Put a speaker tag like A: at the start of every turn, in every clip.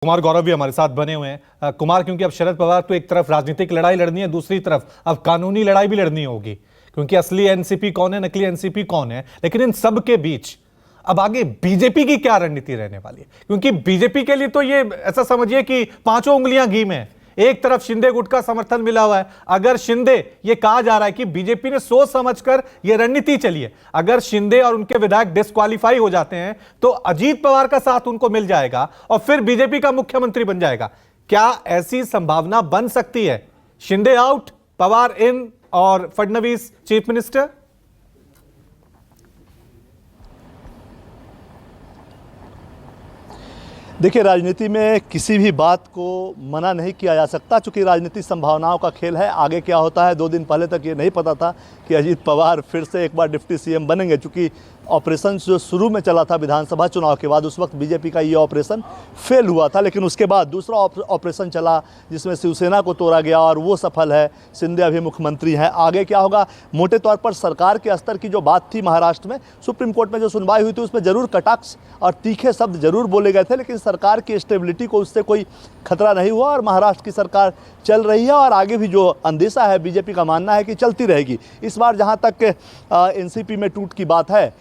A: कुमार गौरव भी हमारे साथ बने हुए हैं। कुमार, क्योंकि अब शरद पवार तो एक तरफ राजनीतिक लड़ाई लड़नी है, दूसरी तरफ अब कानूनी लड़ाई भी लड़नी होगी, क्योंकि असली एनसीपी कौन है, नकली एनसीपी कौन है। लेकिन इन सब के बीच अब आगे बीजेपी की क्या रणनीति रहने वाली है? क्योंकि बीजेपी के लिए तो ये ऐसा समझिए कि पांचों उंगलियां घी में है। एक तरफ शिंदे गुट का समर्थन मिला हुआ है। अगर शिंदे, ये कहा जा रहा है कि बीजेपी ने सोच समझकर यह रणनीति चली है, अगर शिंदे और उनके विधायक डिस्क्वालीफाई हो जाते हैं तो अजीत पवार का साथ उनको मिल जाएगा और फिर बीजेपी का मुख्यमंत्री बन जाएगा। क्या ऐसी संभावना बन सकती है? शिंदे आउट, पवार इन और फडणवीस चीफ मिनिस्टर।
B: देखिए, राजनीति में किसी भी बात को मना नहीं किया जा सकता, चूंकि राजनीति संभावनाओं का खेल है। आगे क्या होता है, 2 दिन पहले तक ये नहीं पता था कि अजीत पवार फिर से एक बार डिप्टी सीएम बनेंगे, चूंकि ऑपरेशन जो शुरू में चला था विधानसभा चुनाव के बाद, उस वक्त बीजेपी का ये ऑपरेशन फेल हुआ था। लेकिन उसके बाद दूसरा ऑपरेशन चला जिसमें शिवसेना को तोड़ा गया और वो सफल है। शिंदे अभी मुख्यमंत्री हैं। आगे क्या होगा, मोटे तौर पर सरकार के स्तर की जो बात थी महाराष्ट्र में, सुप्रीम कोर्ट में जो सुनवाई हुई थी, उसमें जरूर कटाक्ष और तीखे शब्द जरूर बोले गए थे, लेकिन सरकार की स्टेबिलिटी को उससे कोई खतरा नहीं हुआ और महाराष्ट्र की सरकार चल रही है और आगे भी जो अंदेशा है बीजेपी का मानना है कि चलती रहेगी। इस बार जहां तक एनसीपी में टूट की बात है,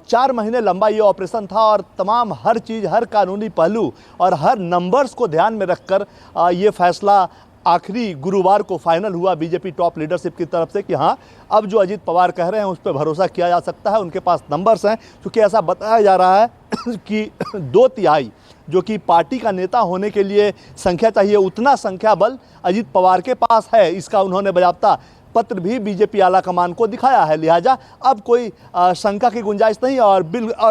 B: 4 महीने लंबा ये ऑपरेशन था और तमाम हर चीज़, हर कानूनी पहलू और हर नंबर्स को ध्यान में रखकर ये फैसला आखिरी गुरुवार को फाइनल हुआ बीजेपी टॉप लीडरशिप की तरफ से कि हाँ, अब जो अजीत पवार कह रहे हैं उस पर भरोसा किया जा सकता है। उनके पास नंबर्स हैं, क्योंकि ऐसा बताया जा रहा है कि 2/3 जो कि पार्टी का नेता होने के लिए संख्या चाहिए, उतना संख्या बल अजीत पवार के पास है। इसका उन्होंने बाकायदा पत्र भी बीजेपी आला कमान को दिखाया है। लिहाजा अब कोई शंका की गुंजाइश नहीं। और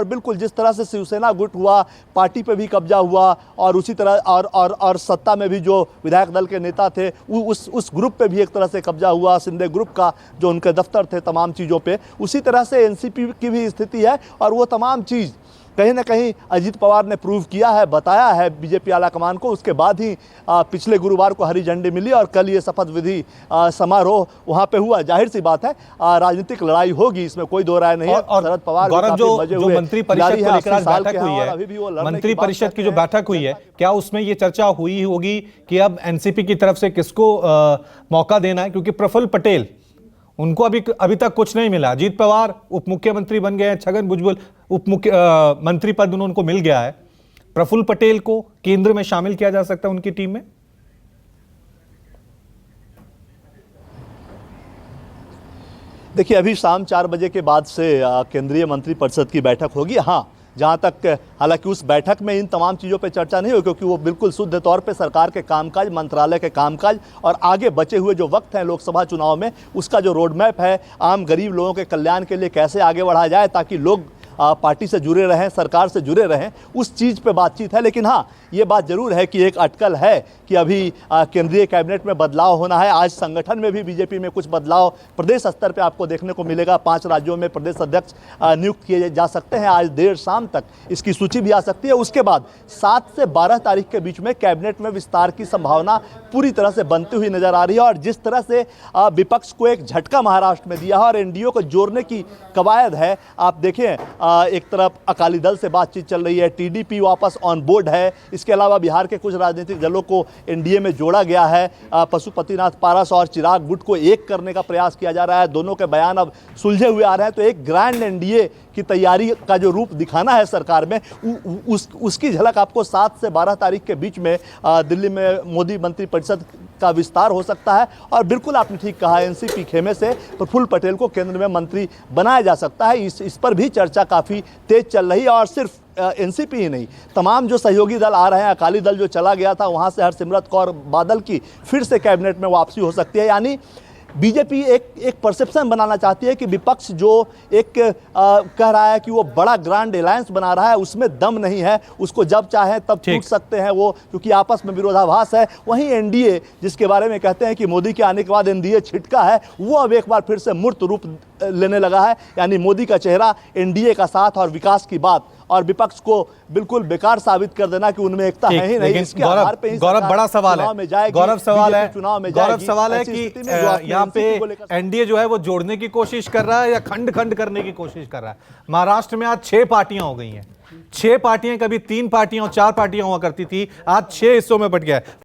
B: बिल्कुल जिस तरह से शिवसेना गुट हुआ, पार्टी पे भी कब्जा हुआ और उसी तरह और सत्ता में भी जो विधायक दल के नेता थे उस ग्रुप पे भी एक तरह से कब्जा हुआ, शिंदे ग्रुप का जो उनके दफ्तर थे तमाम चीज़ों पे, उसी तरह से एनसीपी की भी स्थिति है। और वो तमाम चीज़ कहीं ना कहीं अजीत पवार ने प्रूव किया है, बताया है बीजेपी आला कमान को। उसके बाद ही पिछले गुरुवार को हरी झंडी मिली और कल ये शपथ विधि समारोह वहां पे हुआ। जाहिर सी बात है राजनीतिक लड़ाई होगी, इसमें कोई दो राय नहीं है।
A: और
B: शरद पवार
A: जो मंत्री परिषद को लेकर बैठक हुई है, मंत्री परिषद की जो बैठक हुई है, क्या उसमें ये चर्चा हुई होगी कि अब एनसीपी की तरफ से किसको मौका देना है? क्योंकि प्रफुल्ल पटेल, उनको अभी तक कुछ नहीं मिला। अजीत पवार उप मुख्यमंत्री बन गए हैं, छगन भुजबल मंत्री पद उनको मिल गया है। प्रफुल्ल पटेल को केंद्र में शामिल किया जा सकता है उनकी टीम में?
B: देखिए, अभी शाम 4 बजे के बाद से केंद्रीय मंत्रिपरिषद की बैठक होगी। हाँ, जहाँ तक हालांकि उस बैठक में इन तमाम चीज़ों पे चर्चा नहीं हो, क्योंकि वो बिल्कुल शुद्ध तौर पे सरकार के कामकाज, मंत्रालय के कामकाज और आगे बचे हुए जो वक्त हैं लोकसभा चुनाव में, उसका जो रोड मैप है, आम गरीब लोगों के कल्याण के लिए कैसे आगे बढ़ाया जाए ताकि लोग पार्टी से जुड़े रहें, सरकार से जुड़े रहें, उस चीज़ पे बातचीत है। लेकिन हाँ, ये बात जरूर है कि एक अटकल है कि अभी केंद्रीय कैबिनेट में बदलाव होना है। आज संगठन में भी बीजेपी में कुछ बदलाव प्रदेश स्तर पे आपको देखने को मिलेगा। 5 राज्यों में प्रदेश अध्यक्ष नियुक्त किए जा सकते हैं। आज देर शाम तक इसकी सूची भी आ सकती है। उसके बाद 7 से 12 तारीख के बीच में कैबिनेट में विस्तार की संभावना पूरी तरह से बनती हुई नजर आ रही है। और जिस तरह से विपक्ष को एक झटका महाराष्ट्र में दिया है और एनडीए को जोड़ने की कवायद है, आप देखें, एक तरफ अकाली दल से बातचीत चल रही है, टीडीपी वापस ऑन बोर्ड है। इसके अलावा बिहार के कुछ राजनीतिक दलों को एनडीए में जोड़ा गया है। पशुपतिनाथ पारस और चिराग गुट को एक करने का प्रयास किया जा रहा है। दोनों के बयान अब सुलझे हुए आ रहे हैं। तो एक ग्रैंड एनडीए की तैयारी का जो रूप दिखाना है सरकार में, उसकी झलक आपको 7 से 12 तारीख के बीच में दिल्ली में मोदी मंत्रिपरिषद का विस्तार हो सकता है। और बिल्कुल आपने ठीक कहा, एनसीपी खेमे से प्रफुल्ल पटेल को केंद्र में मंत्री बनाया जा सकता है। इस पर भी चर्चा काफ़ी तेज चल रही है। और सिर्फ एनसीपी ही नहीं, तमाम जो सहयोगी दल आ रहे हैं, अकाली दल जो चला गया था वहाँ से हरसिमरत कौर बादल की फिर से कैबिनेट में वापसी हो सकती है। यानी बीजेपी एक परसेप्शन बनाना चाहती है कि विपक्ष जो एक कह रहा है कि वो बड़ा ग्रांड अलायंस बना रहा है, उसमें दम नहीं है, उसको जब चाहे तब टूट सकते हैं वो, क्योंकि आपस में विरोधाभास है। वहीं एनडीए, जिसके बारे में कहते हैं कि मोदी के आने के बाद एनडीए छिटका है, वो अब एक बार फिर से मूर्त रूप लेने लगा है। यानी मोदी का चेहरा, एनडीए का साथ और विकास की बात, और विपक्ष को बिल्कुल बेकार साबित कर देना कि उनमें एकता है ही नहीं। इसके आधार पे ही
A: गौरव, बड़ा सवाल है, गौरव सवाल है कि यहाँ पे एनडीए जो है वो जोड़ने की कोशिश कर रहा है या खंड खंड करने की कोशिश कर रहा है? महाराष्ट्र में आज 6 पार्टियां हो गई हैं। 6 पार्टियां, कभी 3 पार्टियां और 4 पार्टियां हुआ करती थी, आज 6 हिस्सों में बट गया है।